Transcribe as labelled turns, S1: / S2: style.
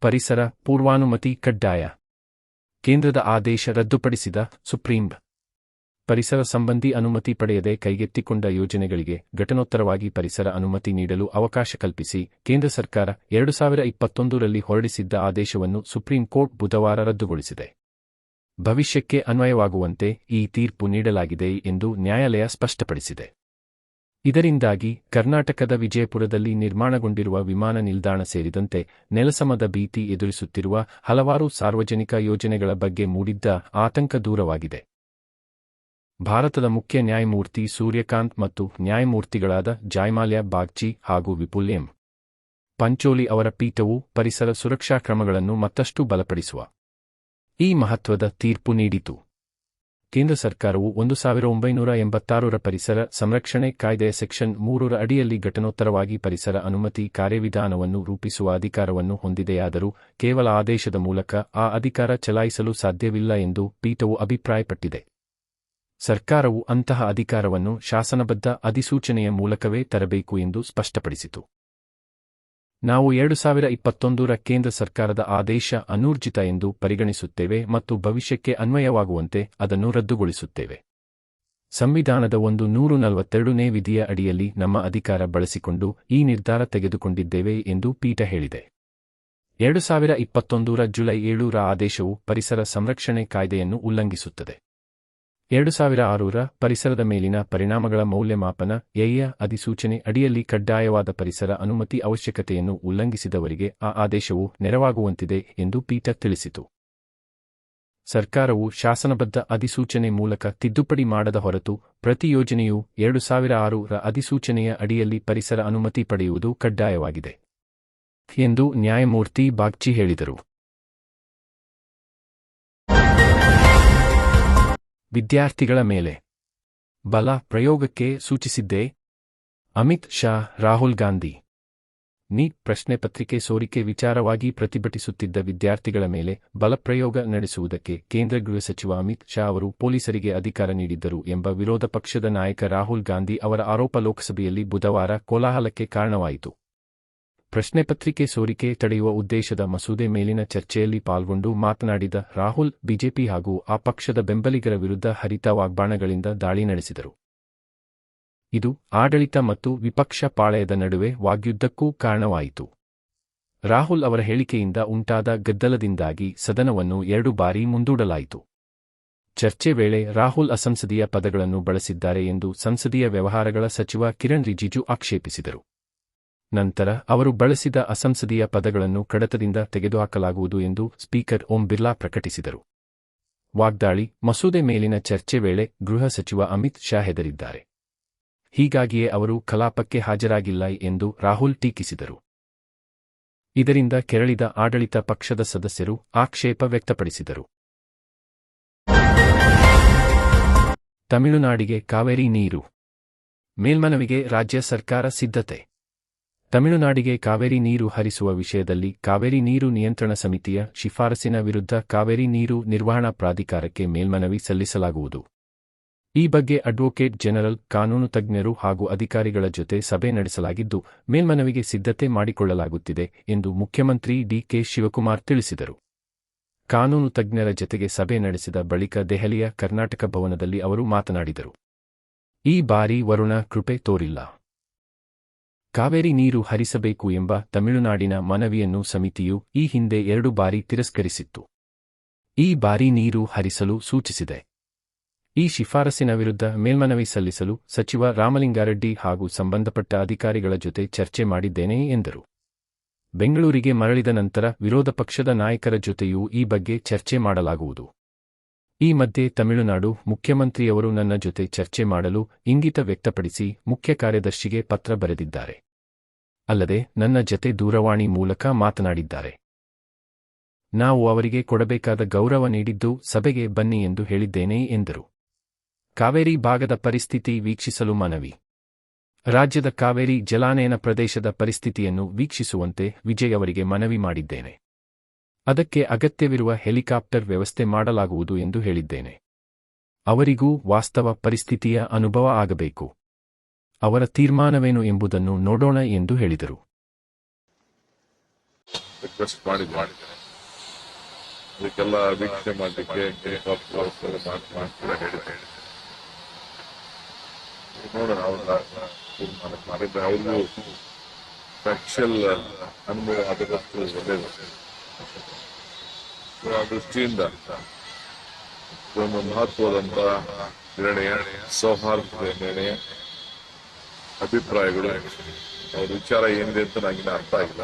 S1: ಪರಿಸರ ಪೂರ್ವಾನುಮತಿ ಕಡ್ಡಾಯ. ಕೇಂದ್ರದ ಆದೇಶ ರದ್ದುಪಡಿಸಿದ ಸುಪ್ರೀಂ. ಪರಿಸರ ಸಂಬಂಧಿ ಅನುಮತಿ ಪಡೆಯದೆ ಕೈಗೆತ್ತಿಕೊಂಡ ಯೋಜನೆಗಳಿಗೆ ಘಟನೋತ್ತರವಾಗಿ ಪರಿಸರ ಅನುಮತಿ ನೀಡಲು ಅವಕಾಶ ಕಲ್ಪಿಸಿ ಕೇಂದ್ರ ಸರ್ಕಾರ 2021ರಲ್ಲಿ ಹೊರಡಿಸಿದ್ದ ಆದೇಶವನ್ನು ಸುಪ್ರೀಂ ಕೋರ್ಟ್ ಬುಧವಾರ ರದ್ದುಗೊಳಿಸಿದೆ. ಭವಿಷ್ಯಕ್ಕೆ ಅನ್ವಯವಾಗುವಂತೆ ಈ ತೀರ್ಪು ನೀಡಲಾಗಿದೆ ಎಂದು ನ್ಯಾಯಾಲಯ ಸ್ಪಷ್ಟಪಡಿಸಿದೆ. ಇದರಿಂದಾಗಿ ಕರ್ನಾಟಕದ ವಿಜಯಪುರದಲ್ಲಿ ನಿರ್ಮಾಣಗೊಂಡಿರುವ ವಿಮಾನ ನಿಲ್ದಾಣ ಸೇರಿದಂತೆ ನೆಲಸಮದ ಭೀತಿ ಎದುರಿಸುತ್ತಿರುವ ಹಲವಾರು ಸಾರ್ವಜನಿಕ ಯೋಜನೆಗಳ ಬಗ್ಗೆ ಮೂಡಿದ್ದ ಆತಂಕ ದೂರವಾಗಿದೆ. ಭಾರತದ ಮುಖ್ಯ ನ್ಯಾಯಮೂರ್ತಿ ಸೂರ್ಯಕಾಂತ್ ಮತ್ತು ನ್ಯಾಯಮೂರ್ತಿಗಳಾದ ಜಾಯ್ಮಾಲ್ಯ ಬಾಗ್ಚಿ ಹಾಗೂ ವಿಪುಲ್ ಎಂ. ಪಂಚೋಲಿ ಅವರ ಪೀಠವು ಪರಿಸರ ಸುರಕ್ಷಾ ಕ್ರಮಗಳನ್ನು ಮತ್ತಷ್ಟು ಬಲಪಡಿಸುವ ಈ ಮಹತ್ವದ ತೀರ್ಪು ನೀಡಿತು. ಕೇಂದ್ರ ಸರ್ಕಾರವು 1986ರ ಪರಿಸರ ಸಂರಕ್ಷಣೆ ಕಾಯ್ದೆಯ ಸೆಕ್ಷನ್ 3ರ ಅಡಿಯಲ್ಲಿ ಘಟನೋತ್ತರವಾಗಿ ಪರಿಸರ ಅನುಮತಿ ಕಾರ್ಯವಿಧಾನವನ್ನು ರೂಪಿಸುವ ಅಧಿಕಾರವನ್ನು ಹೊಂದಿದೆಯಾದರೂ ಕೇವಲ ಆದೇಶದ ಮೂಲಕ ಆ ಅಧಿಕಾರ ಚಲಾಯಿಸಲು ಸಾಧ್ಯವಿಲ್ಲ ಎಂದು ಪೀಠವು ಅಭಿಪ್ರಾಯಪಟ್ಟಿದೆ. ಸರ್ಕಾರವು ಅಂತಹ ಅಧಿಕಾರವನ್ನು ಶಾಸನಬದ್ಧ ಅಧಿಸೂಚನೆಯ ಮೂಲಕವೇ ತರಬೇಕು ಎಂದು ಸ್ಪಷ್ಟಪಡಿಸಿತು. ನಾವು 2021ರ ಕೇಂದ್ರ ಸರ್ಕಾರದ ಆದೇಶ ಅನೂರ್ಜಿತ ಎಂದು ಪರಿಗಣಿಸುತ್ತೇವೆ ಮತ್ತು ಭವಿಷ್ಯಕ್ಕೆ ಅನ್ವಯವಾಗುವಂತೆ ಅದನ್ನು ರದ್ದುಗೊಳಿಸುತ್ತೇವೆ. ಸಂವಿಧಾನದ 142ನೇ ವಿಧಿಯ ಅಡಿಯಲ್ಲಿ ನಮ್ಮ ಅಧಿಕಾರ ಬಳಸಿಕೊಂಡು ಈ ನಿರ್ಧಾರ ತೆಗೆದುಕೊಂಡಿದ್ದೇವೆ ಎಂದು ಪೀಠ ಹೇಳಿದೆ. 2021ರ ಜುಲೈ 7ರ ಆದೇಶವು ಪರಿಸರ ಸಂರಕ್ಷಣೆ ಕಾಯ್ದೆಯನ್ನು ಉಲ್ಲಂಘಿಸುತ್ತದೆ. 2006ರ ಪರಿಸರದ ಮೇಲಿನ ಪರಿಣಾಮಗಳ ಮೌಲ್ಯಮಾಪನ ಯ ಅಧಿಸೂಚನೆ ಅಡಿಯಲ್ಲಿ ಕಡ್ಡಾಯವಾದ ಪರಿಸರ ಅನುಮತಿ ಅವಶ್ಯಕತೆಯನ್ನು ಉಲ್ಲಂಘಿಸಿದವರಿಗೆ ಆ ಆದೇಶವು ನೆರವಾಗುವಂತಿದೆ ಎಂದು ಪೀಠ ತಿಳಿಸಿತು. ಸರ್ಕಾರವು ಶಾಸನಬದ್ಧ ಅಧಿಸೂಚನೆ ಮೂಲಕ ತಿದ್ದುಪಡಿ ಮಾಡದ ಹೊರತು ಪ್ರತಿ ಯೋಜನೆಯೂ 2006ರ ಅಧಿಸೂಚನೆಯ ಅಡಿಯಲ್ಲಿ ಪರಿಸರ ಅನುಮತಿ ಪಡೆಯುವುದು ಕಡ್ಡಾಯವಾಗಿದೆ ಎಂದು ನ್ಯಾಯಮೂರ್ತಿ ಬಾಗ್ಚಿ ಹೇಳಿದರು. ವಿದ್ಯಾರ್ಥಿಗಳ ಮೇಲೆ ಬಲ ಪ್ರಯೋಗಕ್ಕೆ ಸೂಚಿಸಿದ್ದೇ? ಅಮಿತ್ ಶಾ, ರಾಹುಲ್ ಗಾಂಧಿ. ನೀಟ್ ಪ್ರಶ್ನೆ ಪತ್ರಿಕೆ ಸೋರಿಕೆ ವಿಚಾರವಾಗಿ ಪ್ರತಿಭಟಿಸುತ್ತಿದ್ದ ವಿದ್ಯಾರ್ಥಿಗಳ ಮೇಲೆ ಬಲಪ್ರಯೋಗ ನಡೆಸುವುದಕ್ಕೆ ಕೇಂದ್ರ ಗೃಹ ಸಚಿವ ಅಮಿತ್ ಶಾ ಅವರು ಪೊಲೀಸರಿಗೆ ಅಧಿಕಾರ ನೀಡಿದ್ದರು ಎಂಬ ವಿರೋಧ ಪಕ್ಷದ ನಾಯಕ ರಾಹುಲ್ ಗಾಂಧಿ ಅವರ ಆರೋಪ ಲೋಕಸಭೆಯಲ್ಲಿ ಬುಧವಾರ ಕೋಲಾಹಲಕ್ಕೆ ಕಾರಣವಾಯಿತು. ಪ್ರಶ್ನೆ ಪತ್ರಿಕೆ ಸೋರಿಕೆ ತಡೆಯುವ ಉದ್ದೇಶದ ಮಸೂದೆ ಮೇಲಿನ ಚರ್ಚೆಯಲ್ಲಿ ಪಾಲ್ಗೊಂಡು ಮಾತನಾಡಿದ ರಾಹುಲ್ ಬಿಜೆಪಿ ಹಾಗೂ ಆ ಪಕ್ಷದ ಬೆಂಬಲಿಗರ ವಿರುದ್ಧ ಹರಿತ ವಾಗ್ಬಾಣಗಳಿಂದ ದಾಳಿ ನಡೆಸಿದರು. ಇದು ಆಡಳಿತ ಮತ್ತು ವಿಪಕ್ಷ ಪಾಳೆಯದ ನಡುವೆ ವಾಗ್ಯುದ್ಧಕ್ಕೂ ಕಾರಣವಾಯಿತು. ರಾಹುಲ್ ಅವರ ಹೇಳಿಕೆಯಿಂದ ಉಂಟಾದ ಗದ್ದಲದಿಂದಾಗಿ ಸದನವನ್ನು 2 ಬಾರಿ ಮುಂದೂಡಲಾಯಿತು. ಚರ್ಚೆ ವೇಳೆ ರಾಹುಲ್ ಅಸಂಸದೀಯ ಪದಗಳನ್ನು ಬಳಸಿದ್ದಾರೆ ಎಂದು ಸಂಸದೀಯ ವ್ಯವಹಾರಗಳ ಸಚಿವ ಕಿರಣ್ ರಿಜಿಜು ಆಕ್ಷೇಪಿಸಿದರು. ನಂತರ ಅವರು ಬಳಸಿದ ಅಸಂಸದೀಯ ಪದಗಳನ್ನು ಕಡತದಿಂದ ತೆಗೆದುಹಾಕಲಾಗುವುದು ಎಂದು ಸ್ಪೀಕರ್ ಓಂ ಬಿರ್ಲಾ ಪ್ರಕಟಿಸಿದರು. ವಾಗ್ದಾಳಿ ಮಸೂದೆ ಮೇಲಿನ ಚರ್ಚೆ ವೇಳೆ ಗೃಹ ಸಚಿವ ಅಮಿತ್ ಶಾ ಹೆದರಿದ್ದಾರೆ. ಹೀಗಾಗಿಯೇ ಅವರು ಕಲಾಪಕ್ಕೆ ಹಾಜರಾಗಿಲ್ಲ ಎಂದು ರಾಹುಲ್ ಟೀಕಿಸಿದರು. ಇದರಿಂದ ಕೆರಳಿದ ಆಡಳಿತ ಪಕ್ಷದ ಸದಸ್ಯರು ಆಕ್ಷೇಪ ವ್ಯಕ್ತಪಡಿಸಿದರು. ತಮಿಳುನಾಡಿಗೆ ಕಾವೇರಿ ನೀರು ಮೇಲ್ಮನವಿಗೆ ರಾಜ್ಯ ಸರ್ಕಾರ ಸಿದ್ಧತೆ. ತಮಿಳುನಾಡಿಗೆ ಕಾವೇರಿ ನೀರು ಹರಿಸುವ ವಿಷಯದಲ್ಲಿ ಕಾವೇರಿ ನೀರು ನಿಯಂತ್ರಣ ಸಮಿತಿಯ ಶಿಫಾರಸಿನ ವಿರುದ್ಧ ಕಾವೇರಿ ನೀರು ನಿರ್ವಹಣಾ ಪ್ರಾಧಿಕಾರಕ್ಕೆ ಮೇಲ್ಮನವಿ ಸಲ್ಲಿಸಲಾಗುವುದು. ಈ ಬಗ್ಗೆ ಅಡ್ವೊಕೇಟ್ ಜನರಲ್, ಕಾನೂನು ತಜ್ಞರು ಹಾಗೂ ಅಧಿಕಾರಿಗಳ ಜೊತೆ ಸಭೆ ನಡೆಸಲಾಗಿದ್ದು ಮೇಲ್ಮನವಿಗೆ ಸಿದ್ಧತೆ ಮಾಡಿಕೊಳ್ಳಲಾಗುತ್ತಿದೆ ಎಂದು ಮುಖ್ಯಮಂತ್ರಿ ಡಿ.ಕೆ. ಶಿವಕುಮಾರ್ ತಿಳಿಸಿದರು. ಕಾನೂನು ತಜ್ಞರ ಜತೆಗೆ ಸಭೆ ನಡೆಸಿದ ಬಳಿಕ ದೆಹಲಿಯ ಕರ್ನಾಟಕ ಭವನದಲ್ಲಿ ಅವರು ಮಾತನಾಡಿದರು. ಈ ಬಾರಿ ವರುಣ ಕೃಪೆ ತೋರಿಲ್ಲ. ಕಾವೇರಿ ನೀರು ಹರಿಸಬೇಕು ಎಂಬ ತಮಿಳುನಾಡಿನ ಮನವಿಯನ್ನು ಸಮಿತಿಯು ಈ ಹಿಂದೆ 2 ಬಾರಿ ತಿರಸ್ಕರಿಸಿತ್ತು. ಈ ಬಾರಿ ನೀರು ಹರಿಸಲು ಸೂಚಿಸಿದೆ. ಈ ಶಿಫಾರಸಿನ ವಿರುದ್ಧ ಮೇಲ್ಮನವಿ ಸಲ್ಲಿಸಲು ಸಚಿವ ರಾಮಲಿಂಗಾರೆಡ್ಡಿ ಹಾಗೂ ಸಂಬಂಧಪಟ್ಟ ಅಧಿಕಾರಿಗಳ ಜೊತೆ ಚರ್ಚೆ ಮಾಡಿದ್ದೇನೆ ಎಂದರು. ಬೆಂಗಳೂರಿಗೆ ಮರಳಿದ ನಂತರ ವಿರೋಧ ಪಕ್ಷದ ನಾಯಕರ ಜೊತೆಯೂ ಈ ಬಗ್ಗೆ ಚರ್ಚೆ ಮಾಡಲಾಗುವುದು. ಈ ಮಧ್ಯೆ ತಮಿಳುನಾಡು ಮುಖ್ಯಮಂತ್ರಿಯವರು ನನ್ನ ಜೊತೆ ಚರ್ಚೆ ಮಾಡಲು ಇಂಗಿತ ವ್ಯಕ್ತಪಡಿಸಿ ಮುಖ್ಯ ಕಾರ್ಯದರ್ಶಿಗೆ ಪತ್ರ ಬರೆದಿದ್ದಾರೆ. ಅಲ್ಲದೆ ನನ್ನ ಜತೆ ದೂರವಾಣಿ ಮೂಲಕ ಮಾತನಾಡಿದ್ದಾರೆ. ನಾವು ಅವರಿಗೆ ಕೊಡಬೇಕಾದ ಗೌರವ ನೀಡಿದ್ದು ಸಭೆಗೆ ಬನ್ನಿ ಎಂದು ಹೇಳಿದ್ದೇನೆ ಎಂದರು. ಕಾವೇರಿ ಭಾಗದ ಪರಿಸ್ಥಿತಿ ವೀಕ್ಷಿಸಲು ಮನವಿ. ರಾಜ್ಯದ ಕಾವೇರಿ ಜಲಾನಯನ ಪ್ರದೇಶದ ಪರಿಸ್ಥಿತಿಯನ್ನು ವೀಕ್ಷಿಸುವಂತೆ ವಿಜಯ್ ಅವರಿಗೆ ಮನವಿ ಮಾಡಿದ್ದೇನೆ. ಅದಕ್ಕೆ ಅಗತ್ಯವಿರುವ ಹೆಲಿಕಾಪ್ಟರ್ ವ್ಯವಸ್ಥೆ ಮಾಡಲಾಗುವುದು ಎಂದು ಹೇಳಿದ್ದೇನೆ. ಅವರಿಗೂ ವಾಸ್ತವ ಪರಿಸ್ಥಿತಿಯ ಅನುಭವ ಆಗಬೇಕು. ಅವರ ತೀರ್ಮಾನವೇನು ಎಂಬುದನ್ನು ನೋಡೋಣ ಎಂದು ಹೇಳಿದರು.
S2: ರಿಕ್ವೆಸ್ಟ್ ಮಾಡಿದ್ದೇನೆ. ಅದಕ್ಕೆಲ್ಲ ವೀಕ್ಷಣೆ ಮಾಡಲಿಕ್ಕೆ ಹೇಳಿದೆ. ನೋಡೋಣ ಅವ್ರಿಗೂ ಫ್ಯಾಕ್ಚುಯಲ್ ಅನುಭವ ಆದಷ್ಟು ಒಳ್ಳೆಯದು. ಆ ದೃಷ್ಟಿಯಿಂದ ಒಂದು ಮಹತ್ವದಂತ ನಿರ್ಣಯ, ಸೌಹಾರ್ದದ ನಿರ್ಣಯ, ಅಭಿಪ್ರಾಯಗಳು, ಅವ್ರ ವಿಚಾರ ಏನಿದೆ ಅಂತ ನನಗಿನ್ನ ಅರ್ಥ ಆಗಿಲ್ಲ.